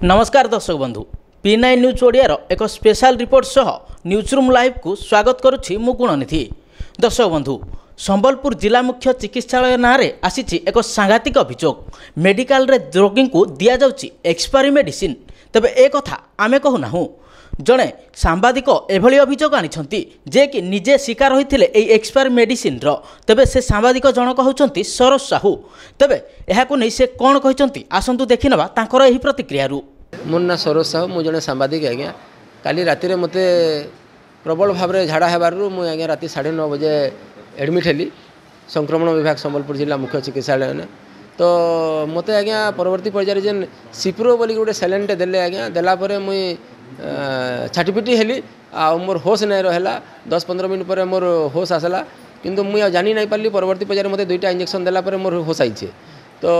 नमस्कार दर्शक बंधु P9 न्यूज ओडियार एक स्पेशल रिपोर्ट सह न्यूज रूम लाइव को स्वागत करुछि मु गुणनिधि। दर्शक बंधु संबलपुर जिला मुख्य चिकित्सालय नारे आसीछि एक सांघातिक अभियोग। मेडिकल रे रोगी को दिया जाउछि एक्सपायरी मेडिसिन। तबे ए कथा आमे कहू नाहु, जड़े सांबादिक एभली अभियोग आनिछंती जे कि निजे शिकार होइथिले एई एक्सपायर मेडिसिन रो। तबे से सांबादिक जनक होउछंती सरोज साहू। तबे एहाकु नै से कोन कहिछंती आसंतु देखिनबा तांकर एही प्रतिक्रिया रु। मोर ना सरोज साहू, मु जने सांबादिक आज्ञा। काली राति रे मते प्रबल भाव रे झाड़ा हेबारु मु आज्ञा राति 9:30 बजे एडमिट हेली संक्रमण विभाग संबलपुर जिला मुख्य चिकित्सालय ने। तो मते आज्ञा परवर्ती पर्याय जेन सिप्रो बोली गोटे सैलेंट देले आज्ञा। देला परे मुई छाटीपिटी हेली आ मोर होश नहीं रहा। 10-15 मिनट पर मोर होश आसला, किंतु मुझे जानी नहीं पार्ली। परवर्ती पर्याय मते 2टा इंजेक्शन देला परे मोर होश आईचे। तो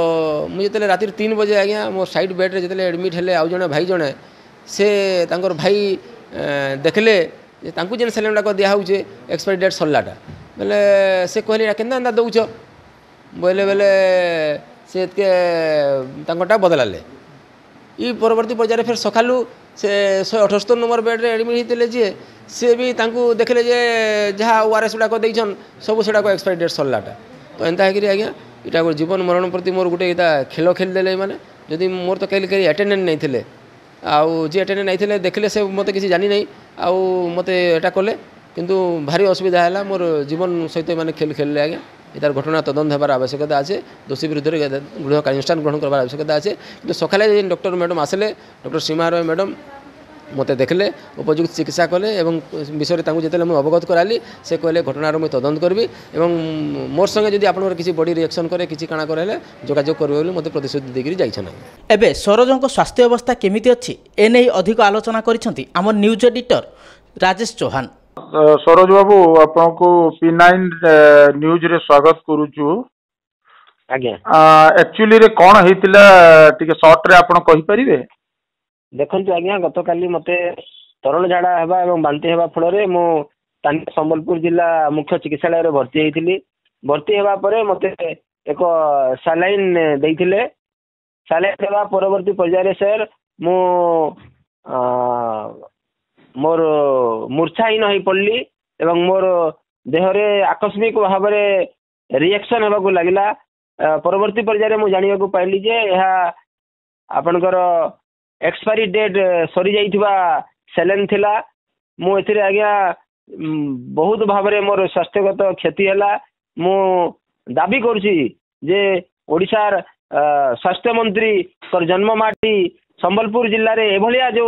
मुझे जिते राति 3 बजे आज्ञा मो साइड बेड रे जिते एडमिट हेले आउ जने भाई जने से तांकर भाई देखले तांकु जेन सैलेंट को दिया होचे एक्सपायरी डेट सरलाटा बेले से कहली केनता एंता दउछ बोले बेले से के तांकटा बदलाले। ई परवर्ती पर्याय फिर सकालू से 178 नंबर बेड रे एडमिट होते जी सी भी देखले जे जहाँ ओआरएस गुड़ाक देन सब सेटा एक्सपायरी डेट सरलाटा। तो एंता है आज्ञा इटा जीवन मरण प्रति मोर गोटे खेल खेलदे मैंने जदि मोर तो कहीं कहीं अटेंडेंट नहीं थे आउ जी अटेंडेंट नहीं थे देखले से मत किसी जानी नहीं आउ मत एटा कले किंतु भारी असुविधा है मोर जीवन सहित मैंने खेल खेलले आज्ञा। इतार घटना तदंत होबार आवश्यकता अच्छे। दोषी विरुद्ध गृह कार्यानुष्ठान ग्रहण करवार आवश्यकता अच्छे। कि सकाले डॉक्टर मैडम आसले डॉक्टर सीमा रॉय मैडम मत देखले उपयुक्त चिकित्सा कले एवं विषय जिते मुझे अवगत कराली से कहले घटनार मुझे तदंत करी और मोर संगे जदि आप किसी बड़ी रिएक्शन करे किसी काଣା करे जोगाजोग करेंगे मत प्रतिश्रुति देकर जाइछन। एबे सरोजक स्वास्थ्य अवस्था केमिति अछि एने अधिक आलोचना करिसंती आम न्यूज एडिटर राजेश चौहान। सरोज बाबू आपको P9 न्यूज रे स्वागत करूछु। आज्ञा एक्चुअली रे कोन हेतिला टिके शॉर्ट रे आपण कहि परिबे? देखंतु आज्ञा गत काली मते तरल झाड़ा हेबा एवं बांती हेबा फल रे मो संबलपुर जिला मुख्य चिकित्सालय रे भर्ती हेतिली। भर्ती हेबा परे मते एक सलाइन देइथिले। सलाइन देबा परवर्ती पर्याय रे सर मो मोर मूर्छाहीन हो पड़ली एवं मोर देहरे आकस्मिक भाव में रिएक्शन होगा लगला। परवर्ती पर्याय में जाना को पाइली जे यह आपणकर एक्सपायरी डेट सरी जाइथिबा सेलेन थिला। मु एथिरे आज्ञा बहुत भाव में मोर स्वास्थ्यगत क्षति है। मु दाबी करुछि जे ओडिशार स्वास्थ्य मंत्री कर जन्ममाटी संबलपुर जिल्ला रे एभलिया जो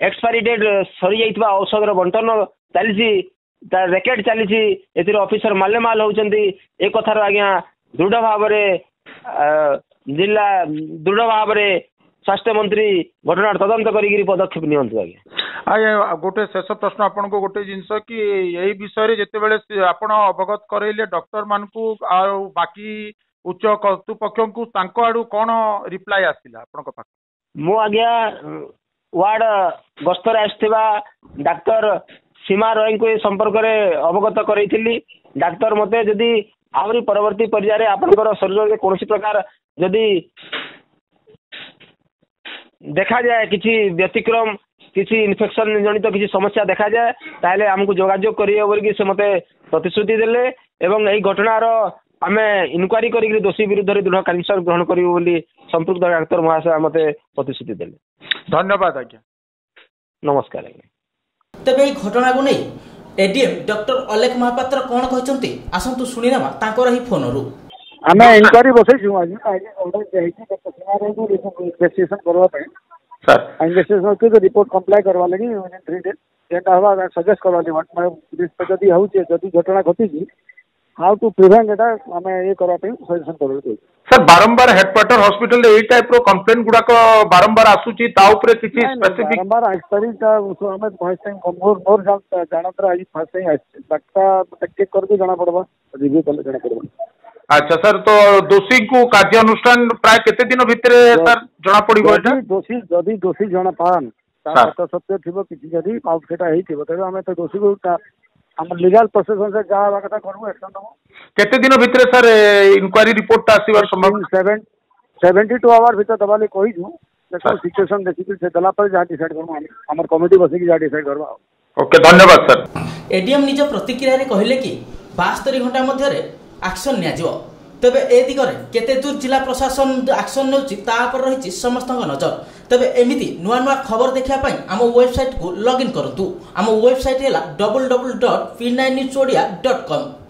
एक्सपायरी डेट सरी जाइथिबा औषधर बंटन चली रेकेट चली एतिर ऑफिसर मालेमाल होउचंदी। ए कथार आज्ञा दृढ़ भाव जिला दृढ़ भाव स्वास्थ्य मंत्री घटना तदंत करी पदक्षेप नियंतु। आज्ञा गोटे शेष प्रश्न आपन को गोटे जिनस कि यही विषय रे जते बेले आपण अवगत करैले डॉक्टर मानकू आ बाकी उच्च कर्तृपक्ष को तांको आडू कोन रिप्लाई आसिला आपन को पाख? मु आज्ञा वार्ड गस्तर आसथिबा डाक्टर सीमा रॉय को संपर्क में अवगत करें। डाक्तर मते जदि आहरी परवर्ती पर्याय आपनकर शरीर में कौन प्रकार जदि देखा जाए किसी व्यतिक्रम किसी इन्फेक्शन जनित किसी समस्या देखा जाए ताहले हमको जोगाजोग करिए बोली से मते प्रतिश्रुति देले एवं यही घटनार आमे इनक्वारी करी दोषी विरुद्ध दृढ़ कार्यानुष्ठान ग्रहण करियो बोली संपृक्त डाक्तर महाशय मते प्रतिश्रुति देले। धन्यवाद आज्ञा। नमस्कार आज्ञा। तबे এই ঘটনা को नहीं एडीएम डॉक्टर अलेख महापात्र कोन कहचंती आसंतु सुनिनामा तांकर ही फोन रु। आमे इंक्वायरी बसै छु आज ऑर्डर दे छि डॉक्टर सिंह रे को इन्वेस्टिगेशन करबा पे सर इन्वेस्टिगेशन के रिपोर्ट कंप्लाई करबा लगी 3 डेज जेटा हवा सजेस्ट करबा दे मतलब पुलिस जदी हउ छै जदी घटना घटी छी हाउ टू प्रिवेंट एटा आमे ये करबा पे सजेशन करबा दे। सर बारंबार हेडक्वार्टर हॉस्पिटल ए टाइप रो कंप्लेंट गुडा को बारंबार आसुची ता ऊपर किछि स्पेसिफिक बारंबार एक्सपायरी ता हमें फर्स्ट टाइम मोर जानत आज फर्स्ट टाइम डॉक्टर चेक करके जाना पड़बा रिव्यू कर जाना पड़बा। अच्छा सर, तो दोषी को कार्यानुष्ठान प्राय केते दिन भितरे सर जना पड़िबो? एटा दोषी जदी दोषी जना पान ता तो सत्य थिबो किछि जदी आउट सेटा हेइ थिबो तबे हमें तो दोषी को हम लीगल प्रोसेस से जा कथा करबो एक्शन दबो। केते दिन भितरे सर इंक्वायरी रिपोर्ट आसीबार संभव? 72 आवर भीतर दबाले कहि छु देखो सिचुएशन देखिक से देला पर जहाँ डिसाइड करबो हमर कमिटी बसिक जहाँ डिसाइड करबा। ओके धन्यवाद सर। एडीएम निज प्रतिक्रिया रे कहले कि 72 घंटा मध्य एक्शन नियाजिव। तेबे ए दिगरे केते दूर जिला प्रशासन एक्शन नेउची ता पर रहिछि समस्त नजर। तेबे एमिति नुआ नुआ खबर देखिया पई आम वेबसाइट को लॉगिन करंतु। आम वेबसाइट हैला www.p9newsodia.com।